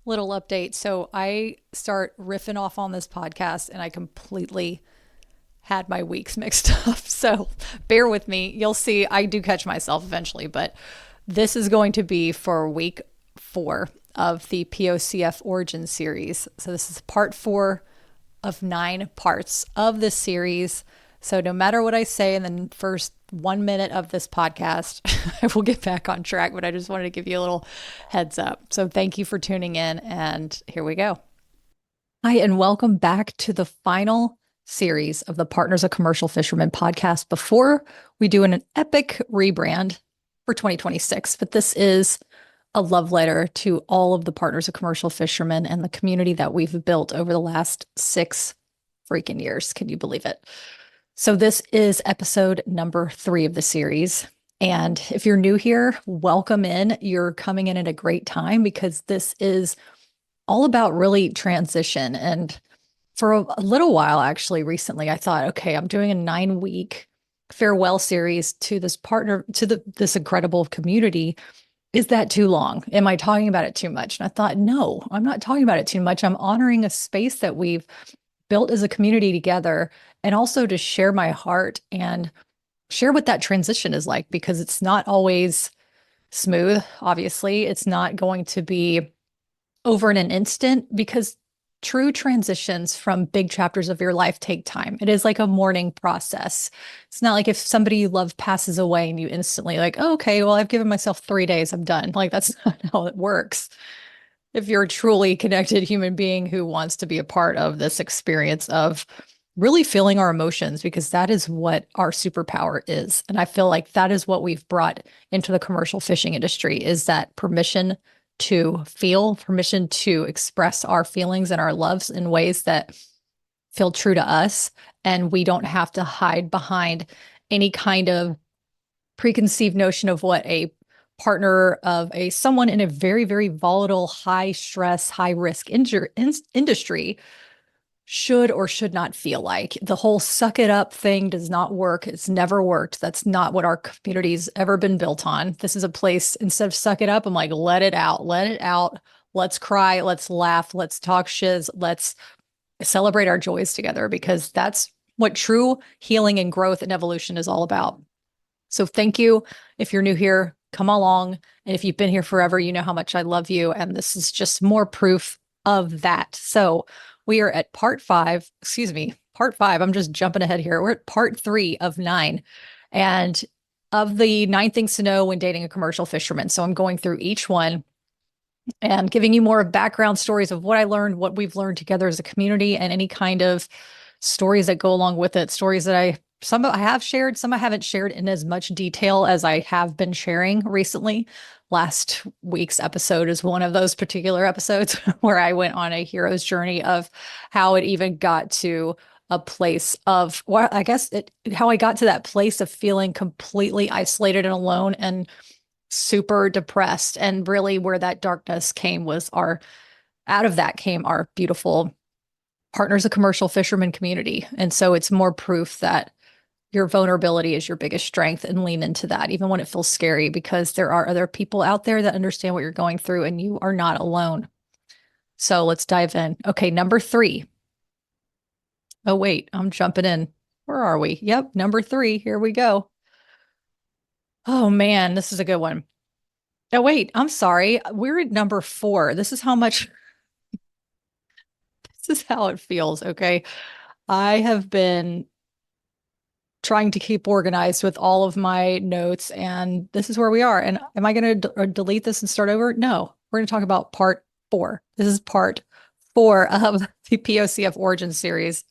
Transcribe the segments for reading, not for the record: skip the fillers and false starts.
Little update. So I start riffing off on this podcast and I completely had my weeks mixed up. So bear with me. You'll see I do catch myself eventually, but this is going to be for week 4 of the POCF Origin series. So this is part 4 of 9 parts of this series. So no matter what I say in the first 1 minute of this podcast, I will get back on track, but I just wanted to give you a little heads up. So thank you for tuning in, and here we go. Hi, and welcome back to the final series of the Partners of Commercial Fishermen podcast before we do an epic rebrand for 2026. But this is a love letter to all of the Partners of Commercial Fishermen and the community that we've built over the last 6 freaking years. Can you believe it? So this is episode number 3 of the series. And if you're new here, welcome in. You're coming in at a great time because this is all about really transition. And for a little while, actually, recently, I thought, okay, I'm doing a 9-week farewell series to this this incredible community. Is that too long? Am I talking about it too much? And I thought, no, I'm not talking about it too much. I'm honoring a space that we've built as a community together, and also to share my heart and share what that transition is like, because it's not always smooth. Obviously, it's not going to be over in an instant, because true transitions from big chapters of your life take time. It is like a mourning process. It's not like if somebody you love passes away and you instantly like, oh, okay, well, I've given myself 3 days, I'm done. Like, that's not how it works. If you're a truly connected human being who wants to be a part of this experience of really feeling our emotions, because that is what our superpower is. And I feel like that is what we've brought into the commercial fishing industry, is that permission to feel, permission to express our feelings and our loves in ways that feel true to us. And we don't have to hide behind any kind of preconceived notion of what a partner of someone in a very, very volatile, high stress, high risk industry should or should not feel like. The whole suck it up thing does not work. It's never worked. That's not what our community's ever been built on. This is a place, instead of suck it up, I'm like, let it out, let it out. Let's cry, let's laugh, let's talk shiz, let's celebrate our joys together, because that's what true healing and growth and evolution is all about. So thank you. If you're new here, come along. And if you've been here forever, you know how much I love you. And this is just more proof of that. So we are at part 5. I'm just jumping ahead here. We're at part 3 of 9. And of the 9 things to know when dating a commercial fisherman. So I'm going through each one and giving you more background stories of what I learned, what we've learned together as a community, and any kind of stories that go along with it. Stories that some I have shared, some I haven't shared in as much detail as I have been sharing recently. Last week's episode is one of those particular episodes where I went on a hero's journey of how it even got to a place of, well, I guess how I got to that place of feeling completely isolated and alone and super depressed. And really where that darkness came was out of that came our beautiful Partners of Commercial Fishermen community. And so it's more proof that your vulnerability is your biggest strength, and lean into that, even when it feels scary, because there are other people out there that understand what you're going through and you are not alone. So let's dive in. Okay, number 3. Oh, wait, I'm jumping in. Where are we? Yep, number 3. Here we go. Oh, man, this is a good one. Oh, wait, I'm sorry. We're at number 4. This is how it feels. Okay. I have been trying to keep organized with all of my notes, and this is where we are. And am I going to delete this and start over? No, we're going to talk about part 4. This is part 4 of the POCF Origin series.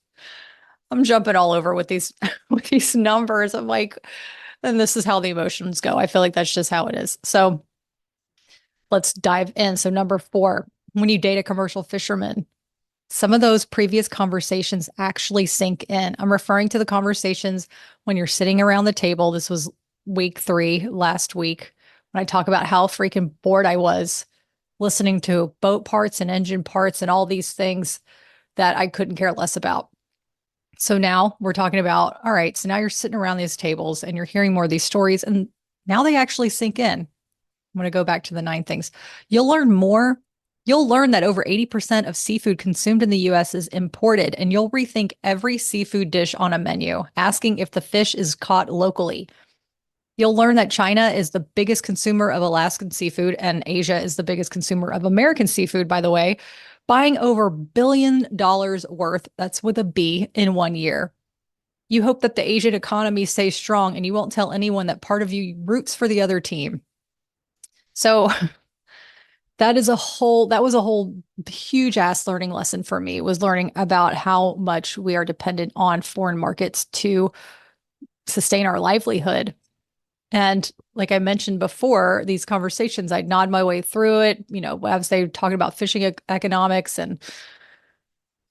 I'm jumping all over with these numbers. I'm like, and this is how the emotions go. I feel like that's just how it is. So let's dive in. So number 4, when you date a commercial fisherman, some of those previous conversations actually sink in. I'm referring to the conversations when you're sitting around the table. This was week 3 last week, when I talk about how freaking bored I was listening to boat parts and engine parts and all these things that I couldn't care less about. So now we're talking about, all right, so now you're sitting around these tables and you're hearing more of these stories, and now they actually sink in. I'm going to go back to the 9 things. You'll learn more You'll learn that over 80% of seafood consumed in the US is imported, and you'll rethink every seafood dish on a menu, asking if the fish is caught locally. You'll learn that China is the biggest consumer of Alaskan seafood, and Asia is the biggest consumer of American seafood, by the way, buying over $1 billion worth, that's with a B, in 1 year. You hope that the Asian economy stays strong, and you won't tell anyone that part of you roots for the other team. So that was a whole huge ass learning lesson for me, was learning about how much we are dependent on foreign markets to sustain our livelihood. And like I mentioned before, these conversations, I'd nod my way through it, as they were talking about fishing economics, and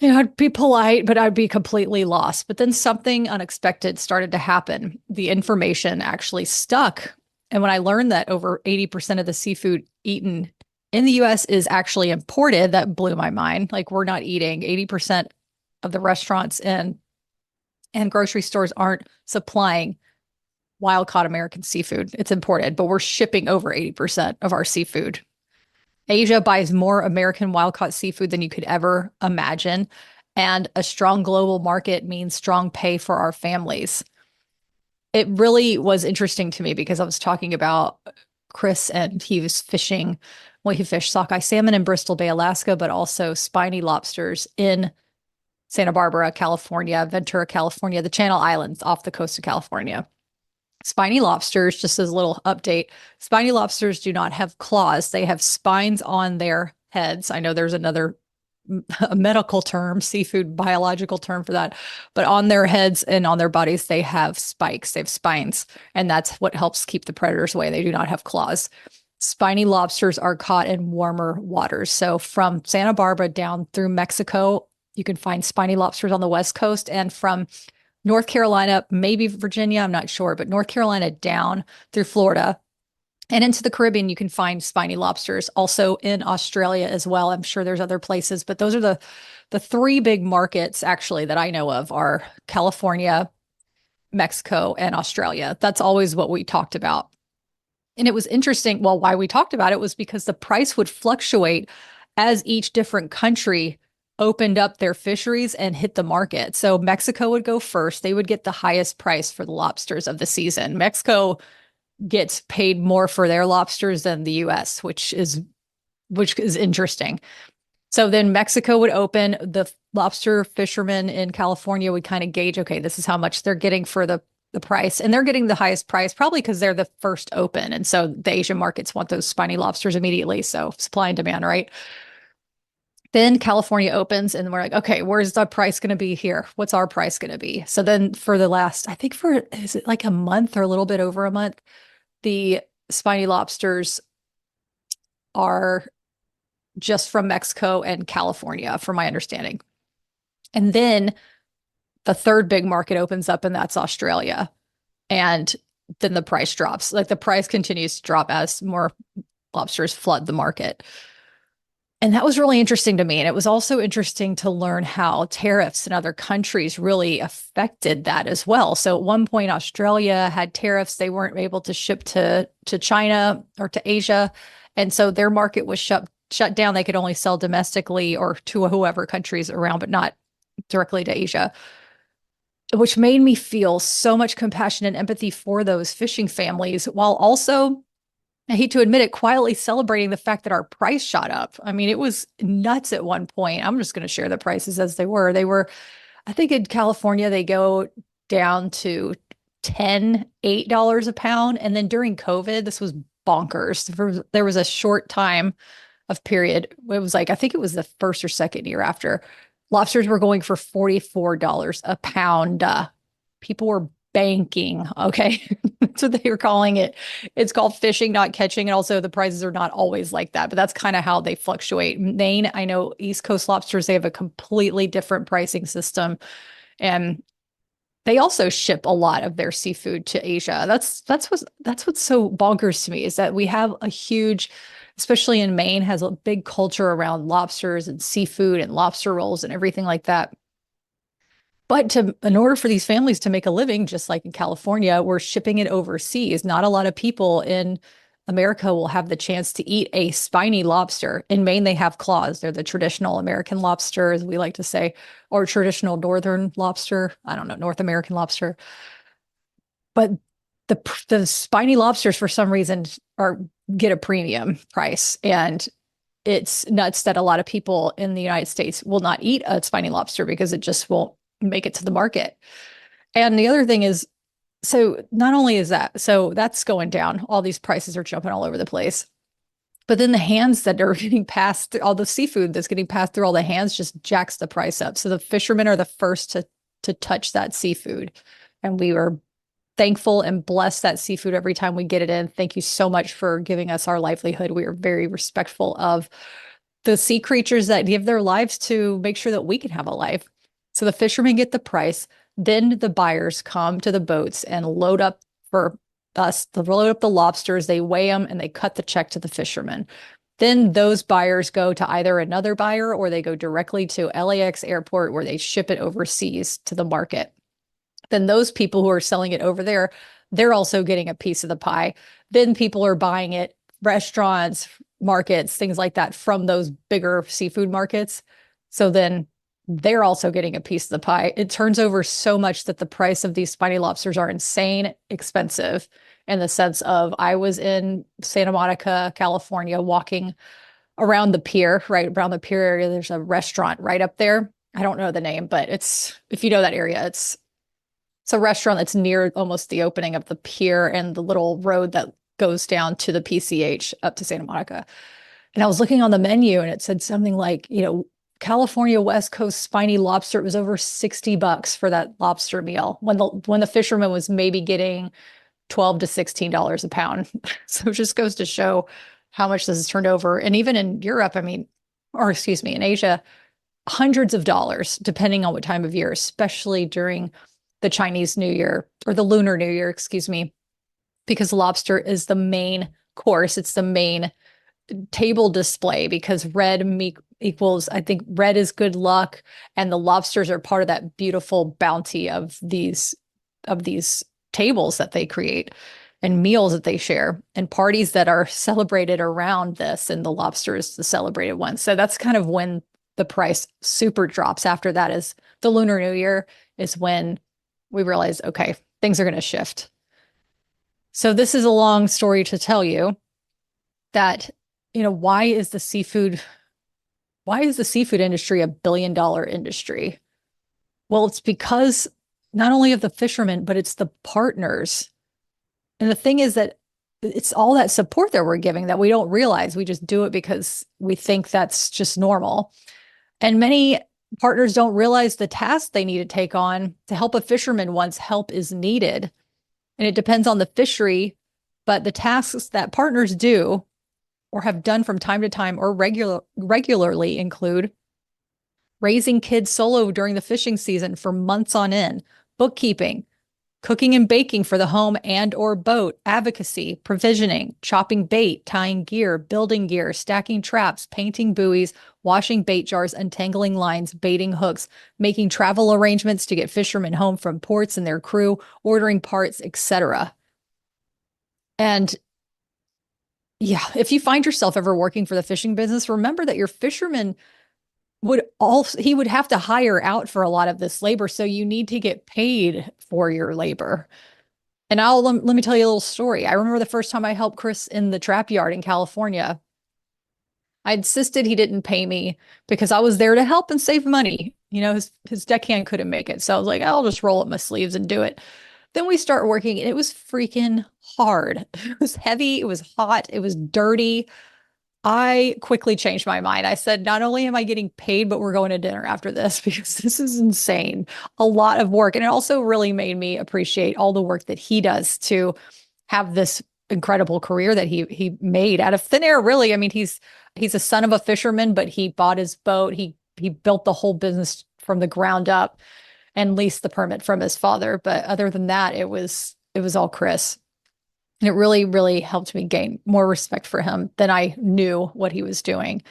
I'd be polite, but I'd be completely lost. But then something unexpected started to happen. The information actually stuck. And when I learned that over 80% of the seafood eaten in the US is actually imported, that blew my mind. Like, we're not eating 80% of the restaurants and grocery stores aren't supplying wild caught American seafood. It's imported, but we're shipping over 80% of our seafood. Asia buys more American wild caught seafood than you could ever imagine. And a strong global market means strong pay for our families. It really was interesting to me because I was talking about Chris, and he was fishing. Well, he fished sockeye salmon in Bristol Bay, Alaska, but also spiny lobsters in Santa Barbara, California, Ventura, California, the Channel Islands off the coast of California. Spiny lobsters, just as a little update, spiny lobsters do not have claws. They have spines on their heads. I know there's a medical term, seafood biological term for that, but on their heads and on their bodies, they have spikes. They have spines, and that's what helps keep the predators away. They do not have claws. Spiny lobsters are caught in warmer waters. So from Santa Barbara down through Mexico, you can find spiny lobsters on the West Coast, and from North Carolina, maybe Virginia, I'm not sure, but North Carolina down through Florida and into the Caribbean, you can find spiny lobsters. Also in Australia as well. I'm sure there's other places, but those are the three big markets actually that I know of are California, Mexico, and Australia. That's always what we talked about. And it was interesting. Well, why we talked about it was because the price would fluctuate as each different country opened up their fisheries and hit the market. So Mexico would go first. They would get the highest price for the lobsters of the season. Mexico gets paid more for their lobsters than the US, which is interesting. So then Mexico would open, the lobster fishermen in California would kind of gauge, okay, this is how much they're getting for the price. And they're getting the highest price probably because they're the first open. And so the Asian markets want those spiny lobsters immediately. So supply and demand, right? Then California opens and we're like, okay, where's the price going to be here? What's our price going to be? So then for the last, I think is it like a month or a little bit over a month, the spiny lobsters are just from Mexico and California, from my understanding. And then the third big market opens up, and that's Australia. And then the price drops. Like, the price continues to drop as more lobsters flood the market. And that was really interesting to me. And it was also interesting to learn how tariffs in other countries really affected that as well. So at one point, Australia had tariffs. They weren't able to ship to China or to Asia. And so their market was shut down. They could only sell domestically or to whoever countries around, but not directly to Asia, which made me feel so much compassion and empathy for those fishing families, while also, I hate to admit it, quietly celebrating the fact that our price shot up. I mean, it was nuts at one point. I'm just going to share the prices as they were. They were, I think in California, they go down to $8 a pound. And then during COVID, this was bonkers. There was a short time of period. It was like, I think it was the first or second year after, lobsters were going for $44 a pound. People were banking. Okay. That's what they were calling it. It's called fishing, not catching. And also the prices are not always like that, but that's kind of how they fluctuate. Maine, I know East Coast lobsters, they have a completely different pricing system. And they also ship a lot of their seafood to Asia. That's what's so bonkers to me, is that we have a huge, especially in Maine, has a big culture around lobsters and seafood and lobster rolls and everything like that. But in order for these families to make a living, just like in California, we're shipping it overseas. Not a lot of people in America will have the chance to eat a spiny lobster. In Maine, they have claws. They're the traditional American lobster, as we like to say, or traditional Northern lobster. I don't know, North American lobster. But the spiny lobsters, for some reason, get a premium price. And it's nuts that a lot of people in the United States will not eat a spiny lobster because it just won't make it to the market. And the other thing is, so not only is that, so that's going down, all these prices are jumping all over the place. But then the hands that are getting passed, all the seafood that's getting passed through all the hands just jacks the price up. So the fishermen are the first to touch that seafood. And we are thankful and bless that seafood every time we get it in. Thank you so much for giving us our livelihood. We are very respectful of the sea creatures that give their lives to make sure that we can have a life. So the fishermen get the price. Then the buyers come to the boats and load up for us, to load up the lobsters. They weigh them and they cut the check to the fishermen. Then those buyers go to either another buyer or they go directly to LAX airport where they ship it overseas to the market. Then those people who are selling it over there, they're also getting a piece of the pie. Then people are buying it, restaurants, markets, things like that from those bigger seafood markets. So then they're also getting a piece of the pie. It turns over so much that the price of these spiny lobsters are insane expensive, in the sense of, I was in Santa Monica, California, walking around the pier, right around the pier area. There's a restaurant right up there. I don't know the name, but if you know that area, it's a restaurant that's near almost the opening of the pier and the little road that goes down to the PCH up to Santa Monica. And I was looking on the menu and it said something like, California West Coast spiny lobster. It was over $60 for that lobster meal when the fisherman was maybe getting $12 to $16 a pound. So it just goes to show how much this has turned over. And even in Europe, in Asia, hundreds of dollars, depending on what time of year, especially during the Chinese New Year or the Lunar New Year, because lobster is the main course. It's the main table display because red meat equals, I think red is good luck, and the lobsters are part of that beautiful bounty of these tables that they create and meals that they share and parties that are celebrated around this, and the lobster is the celebrated one. So that's kind of when the price super drops. After that is the Lunar New Year, is when we realize, okay, things are going to shift. So this is a long story to tell you that, why is the seafood industry $1 billion industry? Well, it's because not only of the fishermen, but it's the partners. And the thing is that it's all that support that we're giving that we don't realize. We just do it because we think that's just normal. And many partners don't realize the task they need to take on to help a fisherman once help is needed. And it depends on the fishery, but the tasks that partners do or have done from time to time or regularly include raising kids solo during the fishing season for months on end, bookkeeping, cooking and baking for the home and or boat, advocacy, provisioning, chopping bait, tying gear, building gear, stacking traps, painting buoys, washing bait jars, untangling lines, baiting hooks, making travel arrangements to get fishermen home from ports and their crew, ordering parts, etc. And yeah, if you find yourself ever working for the fishing business, remember that your fisherman would have to hire out for a lot of this labor. So you need to get paid for your labor. And let me tell you a little story. I remember the first time I helped Chris in the trap yard in California. I insisted he didn't pay me because I was there to help and save money. His deckhand couldn't make it. So I was like, I'll just roll up my sleeves and do it. Then we start working and it was freaking hard. It was heavy. It was hot. It was dirty. I quickly changed my mind. I said, not only am I getting paid, but we're going to dinner after this because this is insane. A lot of work. And it also really made me appreciate all the work that he does to have this incredible career that he made out of thin air, really. He's a son of a fisherman, but he bought his boat. He built the whole business from the ground up and leased the permit from his father. But other than that, it was all Chris. And it really, really helped me gain more respect for him than I knew what he was doing.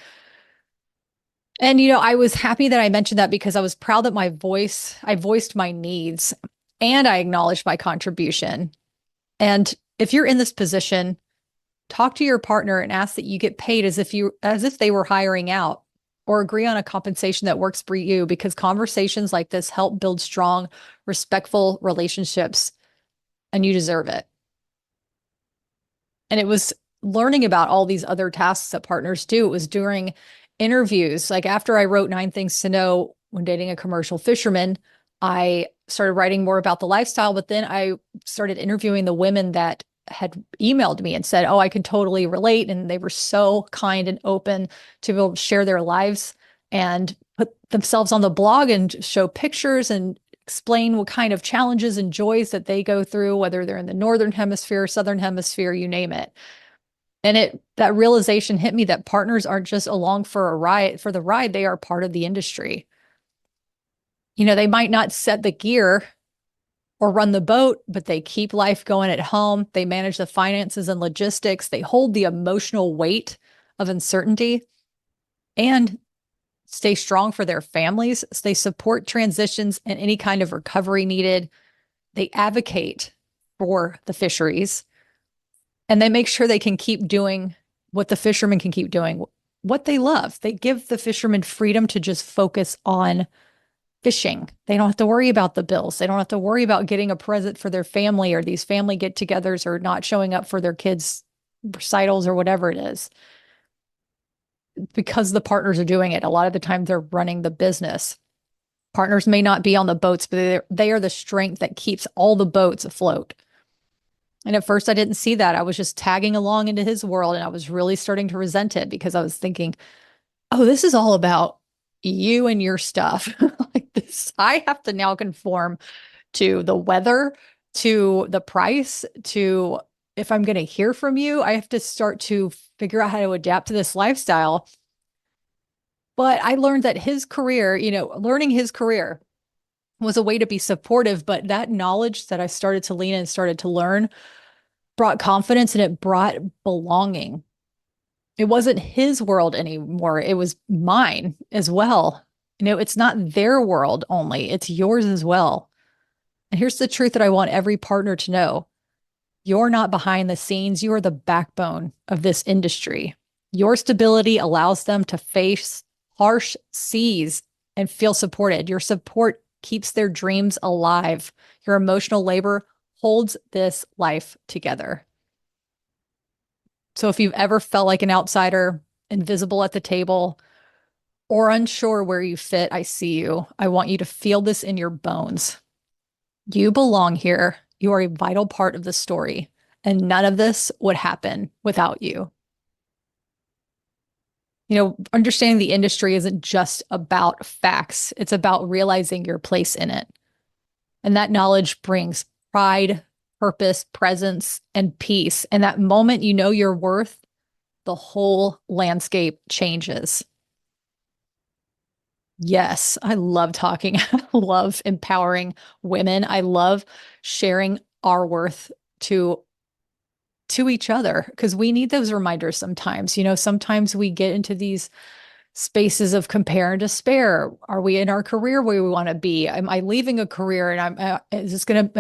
And, I was happy that I mentioned that because I was proud that I voiced my needs and I acknowledged my contribution. And if you're in this position, Talk to your partner and ask that you get paid as if they were hiring out, or agree on a compensation that works for you, because conversations like this help build strong, respectful relationships, and you deserve it. And it was learning about all these other tasks that partners do. It was during interviews. Like after I wrote 9 Things to Know When Dating a Commercial Fisherman, I started writing more about the lifestyle, but then I started interviewing the women that had emailed me and said, oh, I can totally relate. And they were so kind and open to be able to share their lives and put themselves on the blog and show pictures and explain what kind of challenges and joys that they go through, whether they're in the Northern Hemisphere, Southern Hemisphere, you name it. And that realization hit me that partners aren't just along for the ride, they are part of the industry. They might not set the gear or run the boat, but they keep life going at home. They manage the finances and logistics. They hold the emotional weight of uncertainty and stay strong for their families. They support transitions and any kind of recovery needed. They advocate for the fisheries, and they make sure they can keep doing what the fishermen can keep doing, what they love. They give the fishermen freedom to just focus on fishing. They don't have to worry about the bills. They don't have to worry about getting a present for their family, or these family get-togethers, or not showing up for their kids' recitals or whatever it is. Because the partners are doing it, a lot of the time they're running the business. Partners may not be on the boats, but they are the strength that keeps all the boats afloat. And at first I didn't see that. I was just tagging along into his world, and I was really starting to resent it, because I was thinking, oh, this is all about you and your stuff. Like this, I have to now conform to the weather, to the price, to if I'm going to hear from you, I have to start to figure out how to adapt to this lifestyle. But I learned that his career, learning his career was a way to be supportive. But that knowledge that I started to lean and started to learn brought confidence, and it brought belonging. It wasn't his world anymore. It was mine as well. It's not their world only, it's yours as well. And here's the truth that I want every partner to know. You're not behind the scenes. You are the backbone of this industry. Your stability allows them to face harsh seas and feel supported. Your support keeps their dreams alive. Your emotional labor holds this life together. So if you've ever felt like an outsider, invisible at the table, or unsure where you fit, I see you. I want you to feel this in your bones. You belong here. You are a vital part of the story, and none of this would happen without you. Understanding the industry isn't just about facts. It's about realizing your place in it. And that knowledge brings pride, purpose, presence, and peace. And that moment you know your worth, the whole landscape changes. Yes, I love talking. I love empowering women. I love sharing our worth to each other, because we need those reminders sometimes. Sometimes we get into these spaces of compare and despair. Are we in our career where we want to be? Am I leaving a career and am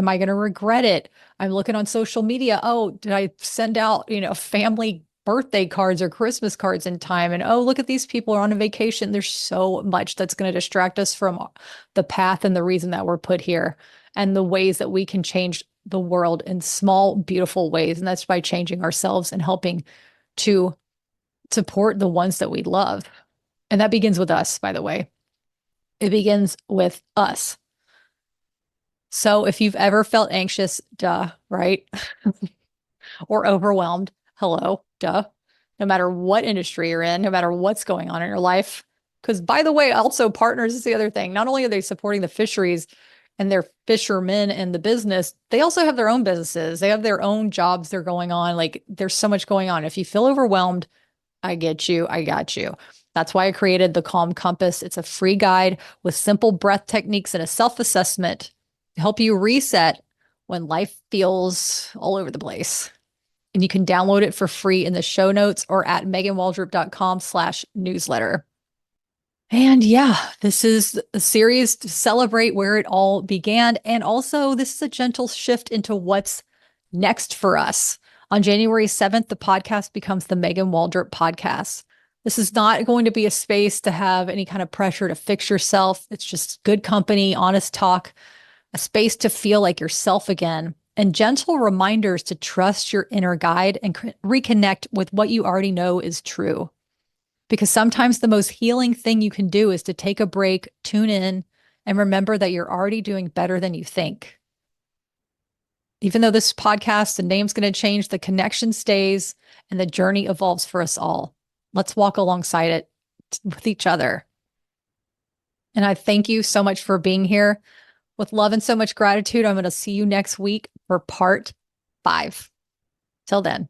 I going to regret it? I'm looking on social media. Oh, did I send out, family birthday cards or Christmas cards in time? And oh, look at these people are on a vacation. There's so much that's going to distract us from the path and the reason that we're put here, and the ways that we can change the world in small, beautiful ways. And that's by changing ourselves and helping to support the ones that we love. And that begins with us, by the way. It begins with us. So if you've ever felt anxious, duh, right? Or overwhelmed, hello, duh. No matter what industry you're in, no matter what's going on in your life. Because by the way, also partners is the other thing. Not only are they supporting the fisheries and their fishermen and the business, they also have their own businesses. They have their own jobs they're going on. Like there's so much going on. If you feel overwhelmed, I get you. I got you. That's why I created the Calm Compass. It's a free guide with simple breath techniques and a self-assessment to help you reset when life feels all over the place. And you can download it for free in the show notes or at meganwaldrep.com/newsletter. And yeah, this is a series to celebrate where it all began. And also, this is a gentle shift into what's next for us. On January 7th, the podcast becomes the Megan Waldrep Podcast. This is not going to be a space to have any kind of pressure to fix yourself. It's just good company, honest talk, a space to feel like yourself again, and gentle reminders to trust your inner guide and reconnect with what you already know is true. Because sometimes the most healing thing you can do is to take a break, tune in, and remember that you're already doing better than you think. Even though this podcast, the name's going to change, the connection stays and the journey evolves for us all. Let's walk alongside it with each other. And I thank you so much for being here. With love and so much gratitude, I'm going to see you next week for part 5. Till then.